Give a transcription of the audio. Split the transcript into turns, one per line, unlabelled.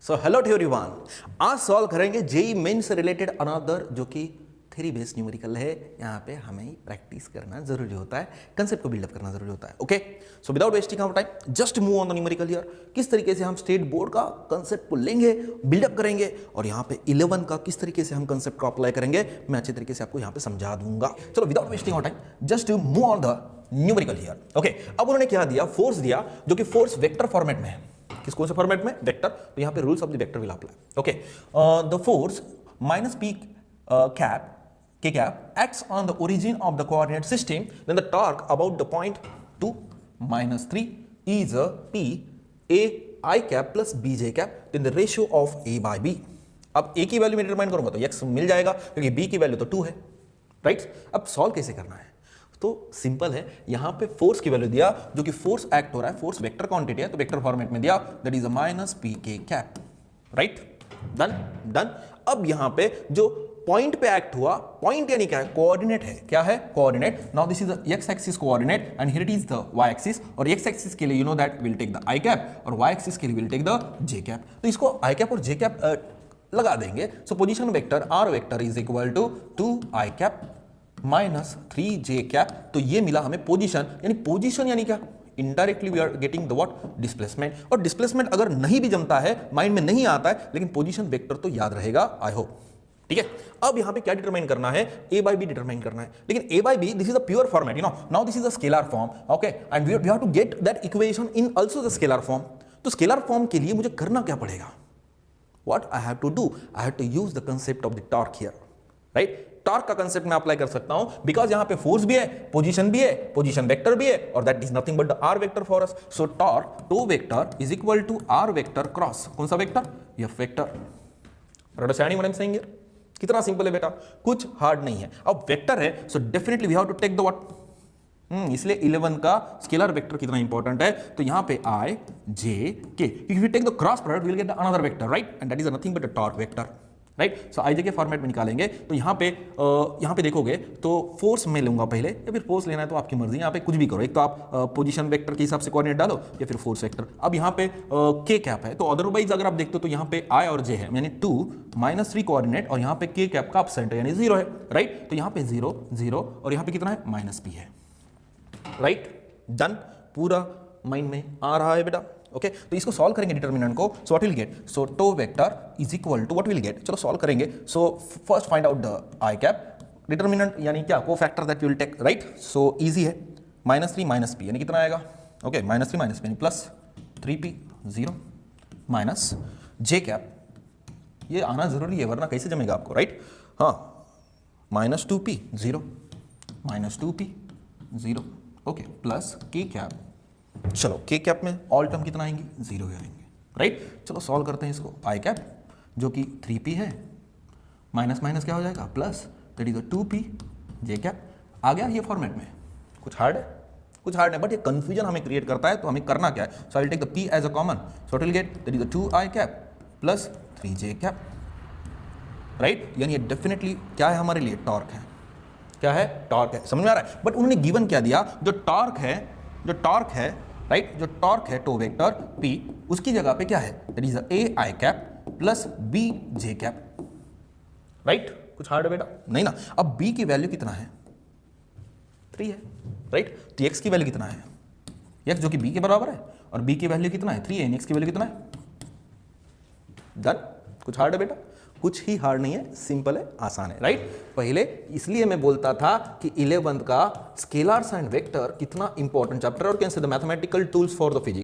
So hello to everyone, आज solve करेंगे JEE main से रिलेटेड अनदर जो कि थ्योरी बेस्ड न्यूमेरिकल है। यहाँ पे हमें प्रैक्टिस करना जरूरी होता है, कंसेप्ट को बिल्डअप करना जरूरी होता है। Okay, so without wasting our time just move on the numerical here. किस तरीके से हम स्टेट बोर्ड का कंसेप्ट को लेंगे, बिल्डअप करेंगे और यहाँ पे 11 का किस तरीके से हम कंसेप्ट को अप्लाई करेंगे, मैं अच्छे तरीके से आपको यहाँ पे समझा दूंगा। चलो without wasting our time just move on the numerical here. Okay, अब उन्होंने क्या दिया, फोर्स दिया जो कि फोर्स वेक्टर फॉर्मेट में है। किस कौन से फॉर्मेट में? वेक्टर। तो यहाँ पे rules of the vector will apply. Okay, the force minus P cap k cap acts on the origin of the coordinate system, then the torque about the point 2 minus 3 is a p a I cap plus b j cap, then the ratio of a by b. अब a की value में determine करूंगा तो x मिल जाएगा क्योंकि b की value तो 2 है, राइट? अब सॉल्व कैसे करना है? तो सिंपल है, यहां पे फोर्स की वैल्यू दिया जो कि फोर्स एक्ट हो रहा है, फोर्स वेक्टर क्वांटिटी है तो वेक्टर फॉर्मेट में दिया, that is a minus P के कैप, राइट? Done done. अब यहां पे जो पॉइंट पे एक्ट हुआ, पॉइंट यानी क्या है? कोऑर्डिनेट है। क्या है? Coordinate. Now this is the x axis coordinate and here it is the y axis. और x एक्सिस के लिए you know that will take the i cap और y एक्सिस के लिए will take the j cap. तो इसको i cap और j cap लगा देंगे। So position vector r vector is equal to 2i cap minus 3j cap. तो ये मिला हमें पोजीशन यानी क्या? Indirectly we are getting the what? Displacement. और डिस्प्लेसमेंट अगर नहीं भी जमता है, माइंड में नहीं आता है, लेकिन पोजीशन वेक्टर तो याद रहेगा, आई होप। ठीक है, अब यहां पे क्या डिटरमाइन करना है? a by b डिटरमाइन करना है। लेकिन a by b this is the pure format, you know. Now this is the scalar form, okay, and we have to get that equation in also the scalar form. तो scalar form के लिए मुझे करना क्या पड़ेगा? What I have to do? I have to use the concept of the torque here, right? Torque का concept मैं apply कर सकता हूं बिकॉज यहां पे फोर्स भी है, पोजीशन भी है, पोजीशन वेक्टर भी है, और that is nothing but the R vector for us. So torque to vector is equal to R vector cross कौन सा vector? F vector. Understanding what I am saying here? कितना simple है बेटा, कुछ hard नहीं है। अब वेक्टर है so definitely we have to take the what, इसलिए 11 का स्केलर वेक्टर कितना इंपॉर्टेंट है। तो यहां पे i j k, if we take the cross product we will get another vector, right? And that is nothing but a torque vector, right? So i j k format में निकालेंगे तो यहां पे देखोगे तो फोर्स में लूंगा पहले, या फिर फोर्स लेना है तो आपकी मर्जी, यहां पे कुछ भी करो। एक तो आप पोजीशन वेक्टर के हिसाब से कोऑर्डिनेट डालो या फिर फोर्स वेक्टर। अब यहां पे के कैप है तो अदरवाइज अगर आप देखते हो तो यहां पे आई और जे है, यानी 2 माइनस 3 कोऑर्डिनेट, और यहां पे के कैप का अपसेंट है यानी 0 है, राइट? तो यहां पे 0 0 और यहां पे कितना है? माइनस पी है, राइट? डन। पूरा माइंड में आ रहा है बेटा? ओके, तो इसको सॉल्व करेंगे डिटरमिनेंट को। So what will get? So tau vector is equal to what will get? चलो सॉल्व करेंगे। So first find out the I cap, determinant यानी क्या? Cofactor that will take, right? So easy है, minus 3 minus P यानी कितना आएगा? Okay, minus 3 minus P यानी plus 3p 0 minus J cap, ये आना जरूरी है वरना कैसे जमेगा आपको, राइट? हाँ, minus 2p 0 minus 2p 0, okay, plus के कैप। चलो के कैप में ऑल टर्म कितना आएंगे? 0 आएंगे, राइट? चलो सॉल्व करते हैं इसको। आई कैप जो कि 3p है माइनस माइनस क्या हो जाएगा? Plus, that is 2p j cap. आ गया ये फॉर्मेट में? कुछ हार्ड है? कुछ हार्ड है, बट ये कंफ्यूजन हमें क्रिएट करता है, तो हमें करना क्या है? So I will take the p as a common, so it will get that is 2i cap plus 3j cap, right? यानी ये डेफिनेटली क्या है हमारे लिए? टॉर्क है। क्या है? टॉर्क है। समझ में आ रहा है? बट उन्होंने गिवन क्या दिया? जो टॉर्क है, राइट? जो टॉर्क है टो वेक्टर p, उसकी जगह पे क्या है? That is a i cap plus b j cap, right? कुछ हार्ड है बेटा? नहीं ना। अब b की वैल्यू कितना है? 3 है, राइट? तो x की वैल्यू कितना है? x जो कि b के बराबर है, और b की वैल्यू कितना है? 3 है, x की वैल्यू कितना है? डन। कुछ हार्ड है बेटा? कुछ ही हार्ड नहीं है, सिंपल है, आसान है, राइट? पहले इसलिए मैं बोलता था कि 11th का स्केलर्स एंड वेक्टर कितना इंपॉर्टेंट चैप्टर, और can say the mathematical tools for the physics.